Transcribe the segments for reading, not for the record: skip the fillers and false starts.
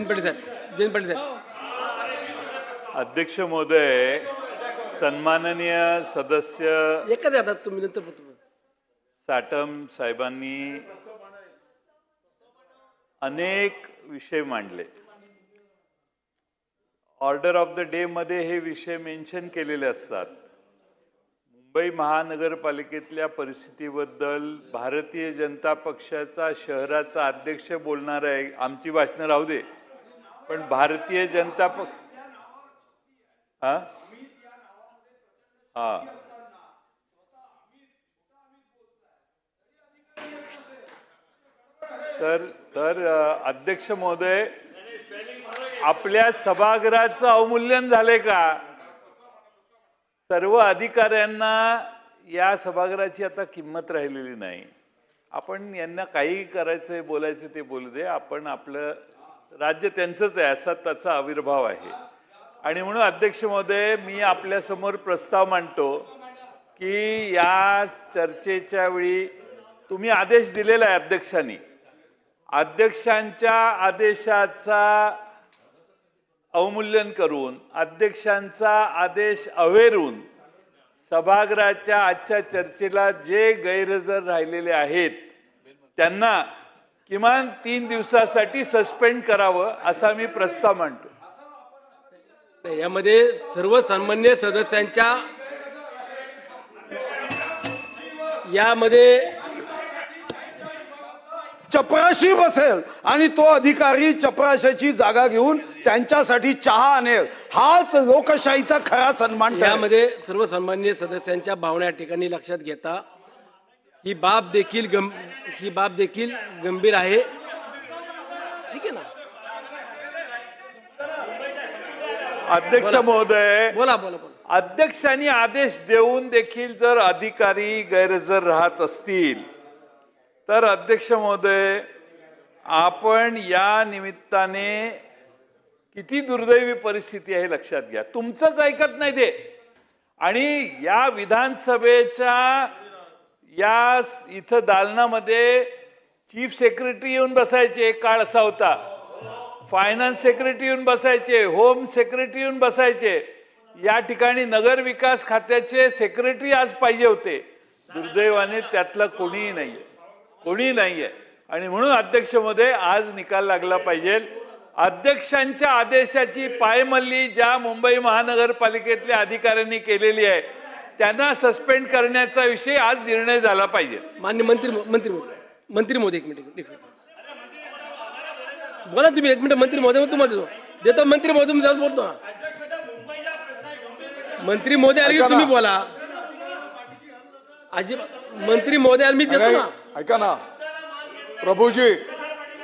जयंत पाटील साहेब। अध्यक्ष महोदय, सन्माननीय सदस्य एकच आता तुम्ही नंतर साटम साहेबांनी अनेक विषय मांडले। ऑर्डर ऑफ द डे मध्ये हे विषय मेन्शन केलेले असतात। मुंबई महानगरपालिकेतल्या परिस्थितीबद्दल भारतीय जनता पक्षाचा शहराचा अध्यक्ष बोलणार आहे। आमची भाषणं राहू दे, पण भारतीय जनता पक्ष हा हा तर अध्यक्ष महोदय, आपल्या सभागृहाचं अवमूल्यन झाले का? सर्व अधिकाऱ्यांना या सभागृहाची आता किंमत राहिलेली नाही। आपण यांना काही करायचंय, बोलायचं ते बोलू दे। आपण आपलं राज्य त्यांचंच आहे असा त्याचा आविर्भाव आहे। आणि म्हणून अध्यक्ष महोदय, मी आपल्या समोर प्रस्ताव मांडतो की या चर्चेच्या वेळी तुम्ही आदेश दिलेला आहे अध्यक्षांनी, अध्यक्षांच्या आदेशाचा अवमूल्यन करून, अध्यक्षांचा आदेश अवेरून सभागृहाच्या आजच्या चर्चेला जे गैरहजर राहिलेले आहेत त्यांना किमान 3 दिवसासाठी सस्पेंड करावं असा मी प्रस्ताव मांडतो। यामध्ये सर्व सन्मान्य सदस्यांच्या यामध्ये चपराशी बसेल आणि तो अधिकारी चपराशाची जागा घेऊन त्यांच्यासाठी चहा आणेल, हाच लोकशाहीचा खरा सन्मान। यामध्ये सर्व सन्मान्य सदस्यांच्या भावना या ठिकाणी लक्षात घेता ही बाब देखील गंभीर आहे। ठीक आहे ना अध्यक्ष महोदय, बोला। अध्यक्षांनी आदेश देऊन देखील जर अधिकारी गैरहजर राहत असतील तर अध्यक्ष महोदय, आपण या निमित्ताने किती दुर्दैवी परिस्थिती आहे लक्षात घ्या। तुमचंच ऐकत नाही ते, आणि या विधानसभेच्या या इथं दालनामध्ये चीफ सेक्रेटरी येऊन बसायचे, एक काळ असा होता, फायनान्स सेक्रेटरी येऊन बसायचे, होम सेक्रेटरी येऊन बसायचे। या ठिकाणी नगर विकास खात्याचे सेक्रेटरी आज पाहिजे होते। दुर्दैवाने त्यातलं कोणीही नाहीये। आणि म्हणून अध्यक्ष महोदय, आज निकाल लागला पाहिजे। अध्यक्षांच्या आदेशाची पायमल्ली ज्या मुंबई महानगरपालिकेतल्या अधिकाऱ्यांनी केलेली आहे त्यांना सस्पेंड करण्याचा विषय आज निर्णय झाला पाहिजे। मान्य मंत्री महोदय, एक मिनिट बोला तुम्ही, एक मिनिट मंत्री महोदय तुम्हाला देतो। मंत्री महोदय मी बोलतो ना, मंत्री महोदय आले तुम्ही बोला। मंत्री महोदय मी देतो ना, ऐका ना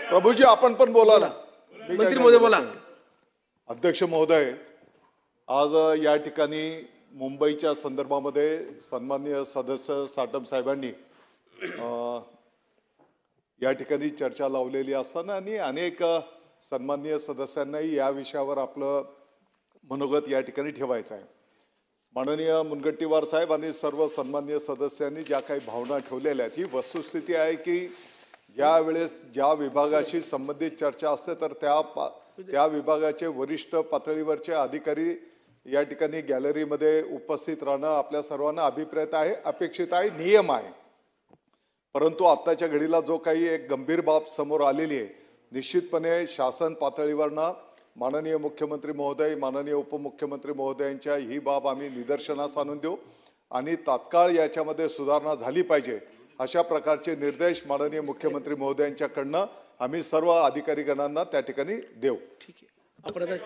प्रभूजी आपण पण बोला ना। मंत्री महोदय बोला। अध्यक्ष महोदय, आज या ठिकाणी मुंबईच्या संदर्भामध्ये सन्माननीय सदस्य साटम साहेबांनी या ठिकाणी चर्चा लावलेली असताना आणि अनेक सन्माननीय सदस्यांनाही या विषयावर आपलं मनोगत या ठिकाणी ठेवायचं आहे। माननीय मुनगंटीवार साहेब आणि सर्व सन्माननीय सदस्यांनी ज्या काही भावना ठेवलेल्या आहेत, ही वस्तुस्थिती आहे की ज्या वेळेस ज्या विभागाशी संबंधित चर्चा असते तर त्या विभागाचे वरिष्ठ पातळीवरचे अधिकारी या ठिकाणी गॅलरीमध्ये उपस्थित राहणं आपल्या सर्वांना अभिप्रेत आहे, अपेक्षित आहे, नियम आहे। परंतु आत्ताच्या घडीला जो काही एक गंभीर बाब समोर आलेली आहे, निश्चितपणे शासन पातळीवरनं माननीय मुख्यमंत्री महोदय, माननीय उपमुख्यमंत्री महोदयांच्या ही बाब आम्ही निदर्शनास आणून देऊ आणि तात्काळ याच्यामध्ये सुधारणा झाली पाहिजे अशा प्रकारचे निर्देश माननीय मुख्यमंत्री महोदयांच्याकडनं आम्ही सर्व अधिकारीगणांना त्या ठिकाणी देऊ। ठीक आहे।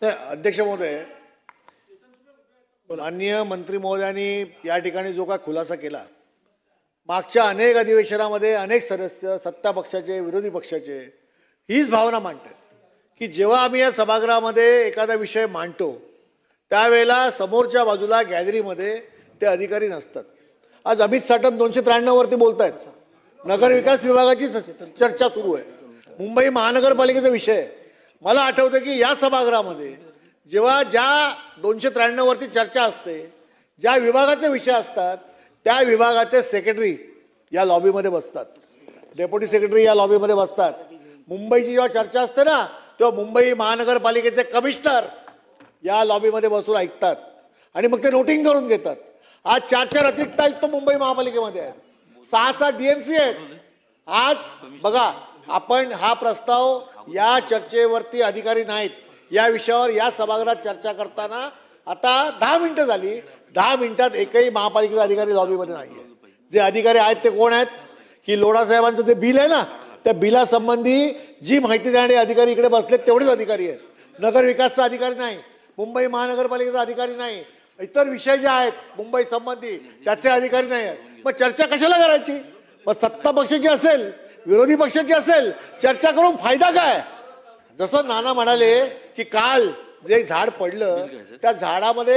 अध्यक्ष महोदय, माननीय मंत्री महोदयांनी या ठिकाणी जो काय खुलासा केला, मागच्या अनेक अधिवेशनामध्ये अनेक सदस्य सत्ता पक्षाचे, विरोधी पक्षाचे हीच भावना मांडतात की जेव्हा आम्ही या सभागृहामध्ये एखादा विषय मांडतो त्यावेळेला समोरच्या बाजूला गॅलरीमध्ये ते अधिकारी नसतात। आज अमित साटम 293 वरती बोलतायत, नगरविकास विभागाची चर्चा सुरू आहे, मुंबई महानगरपालिकेचा विषय। मला आठवतं की या सभागृहामध्ये जेव्हा ज्या 293 वरती चर्चा असते, ज्या विभागाचे विषय असतात त्या विभागाचे सेक्रेटरी या लॉबीमध्ये बसतात, डेप्युटी सेक्रेटरी या लॉबीमध्ये बसतात मुंबईची जेव्हा चर्चा असते ना तेव्हा मुंबई महानगरपालिकेचे कमिशनर या लॉबीमध्ये बसून ऐकतात आणि मग ते नोटिंग करून घेतात. आज 4 अतिरिक्त आयुक्त मुंबई महापालिकेमध्ये आहेत, 6 DMC आहेत. आज बघा, आपण हा प्रस्ताव या चर्चेवरती अधिकारी नाहीत, या विषयावर या सभागृहात चर्चा करताना आता 10 मिनिटं झाली, 10 मिनिटात एकही महापालिकेचा अधिकारी लॉबीमध्ये नाही आहे. जे अधिकारी आहेत ते कोण आहेत की लोढा साहेबांचं जे बिल आहे ना त्या बिलासंबंधी जी माहिती देणारे अधिकारी इकडे बसलेत तेवढेच अधिकारी आहेत. नगर विकासचा अधिकारी नाही, मुंबई महानगरपालिकेचा अधिकारी नाही, इतर विषय जे आहेत मुंबई संबंधी त्याचे अधिकारी नाही आहेत. मग चर्चा कशाला करायची? मग सत्ता पक्षाची असेल विरोधी पक्षाची असेल, चर्चा करून फायदा काय? जसं नाना म्हणाले की काल जे झाड पडलं त्या झाडामध्ये